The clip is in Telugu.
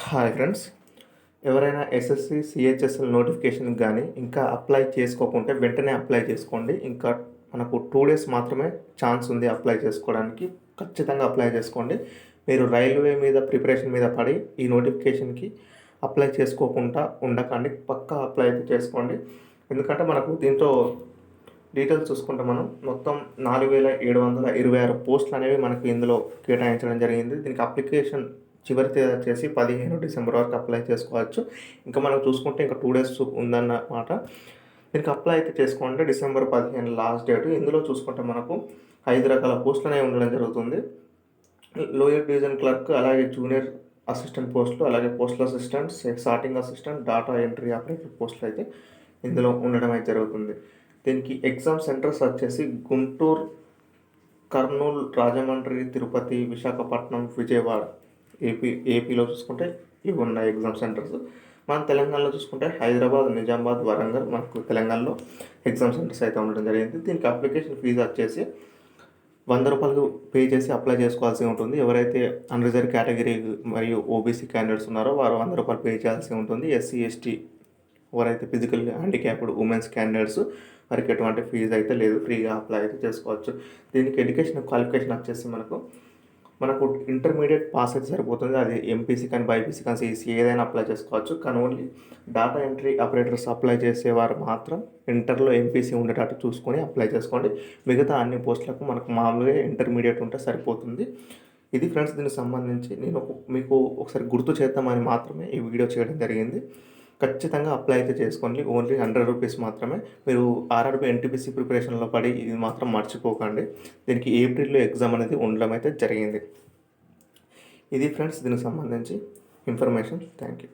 Hi friends. ఎవరైనా ఎస్ఎస్సి, సిహెచ్ఎస్ఎల్ నోటిఫికేషన్కి కానీ ఇంకా అప్లై చేసుకోకుంటే వెంటనే అప్లై చేసుకోండి. ఇంకా మనకు 2 డేస్ మాత్రమే ఛాన్స్ ఉంది అప్లై చేసుకోవడానికి. ఖచ్చితంగా అప్లై చేసుకోండి. మీరు రైల్వే మీద ప్రిపరేషన్ మీద పడి ఈ నోటిఫికేషన్కి అప్లై చేసుకోకుండా ఉండకండి. పక్కా అప్లై అయితే చేసుకోండి. ఎందుకంటే మనకు దీంట్లో డీటెయిల్స్ చూసుకుంటే మనం మొత్తం 4726 పోస్టులు అనేవి మనకు ఇందులో కేటాయించడం జరిగింది. దీనికి అప్లికేషన్ చివరి తేదీ వచ్చేసి 15 డిసెంబర్ వరకు అప్లై చేసుకోవచ్చు. ఇంకా మనం చూసుకుంటే ఇంకా 2 డేస్ ఉందన్నమాట. దీనికి అప్లై అయితే చేసుకోండి. December 15 last date. ఇందులో చూసుకుంటే మనకు 5 రకాల పోస్టులు అనేవి ఉండడం జరుగుతుంది. లోయర్ డివిజన్ క్లర్క్, అలాగే జూనియర్ అసిస్టెంట్ పోస్టులు, అలాగే postal assistant, sorting assistant, data entry operator పోస్టులు అయితే ఇందులో ఉండడం అయితే జరుగుతుంది. దీనికి ఎగ్జామ్ సెంటర్స్ వచ్చేసి గుంటూరు, కర్నూలు, రాజమండ్రి, తిరుపతి, విశాఖపట్నం, విజయవాడ ఏపీలో చూసుకుంటే ఇవి ఉన్నాయి ఎగ్జామ్ సెంటర్స్. మనం తెలంగాణలో చూసుకుంటే హైదరాబాద్, నిజామాబాద్, వరంగల్ మనకు తెలంగాణలో ఎగ్జామ్ సెంటర్స్ అయితే ఉండడం జరిగింది. దీనికి అప్లికేషన్ ఫీజు వచ్చేసి ₹100 పే చేసి అప్లై చేసుకోవాల్సి ఉంటుంది. ఎవరైతే అన్రిజర్వ్ కేటగిరీ మరియు ఓబీసీ క్యాండిడేట్స్ ఉన్నారో వారు ₹100 పే చేయాల్సి ఉంటుంది. ఎస్సీ, ఎస్టీ, ఎవరైతే ఫిజికల్ హ్యాండిక్యాప్డ్ ఉమెన్స్ క్యాండిడేట్స్ వారికి ఎటువంటి ఫీజు అయితే లేదు. ఫ్రీగా అప్లై అయితే చేసుకోవచ్చు. దీనికి ఎడ్యుకేషన్ క్వాలిఫికేషన్ వచ్చేసి మనకు ఇంటర్మీడియట్ పాస్ అయితే సరిపోతుంది. అది ఎంపీసీ కానీ, బైపీసీ కానీ, సిఈసీ ఏదైనా అప్లై చేసుకోవచ్చు. కానీ only data entry operators apply చేసేవారు మాత్రం ఇంటర్లో ఎంపీసీ ఉండేటట్టు చూసుకొని అప్లై చేసుకోండి. మిగతా అన్ని పోస్టులకు మనకు మామూలుగా ఇంటర్మీడియట్ ఉంటే సరిపోతుంది. ఇది ఫ్రెండ్స్, దీనికి సంబంధించి నేను మీకు ఒకసారి గుర్తు చేద్దామని మాత్రమే ఈ వీడియో చేయడం జరిగింది. ఖచ్చితంగా అప్లై అయితే చేసుకోండి. ఓన్లీ ₹100 మాత్రమే. మీరు ఆర్ఆర్బీ, ఎన్టీపీసీ ప్రిపరేషన్లో పడి ఇది మాత్రం మర్చిపోకండి. దీనికి ఏప్రిల్లో ఎగ్జామ్ అనేది ఉండడం అయితే జరిగింది. ఇది ఫ్రెండ్స్, దీనికి సంబంధించి ఇన్ఫర్మేషన్. Thank you.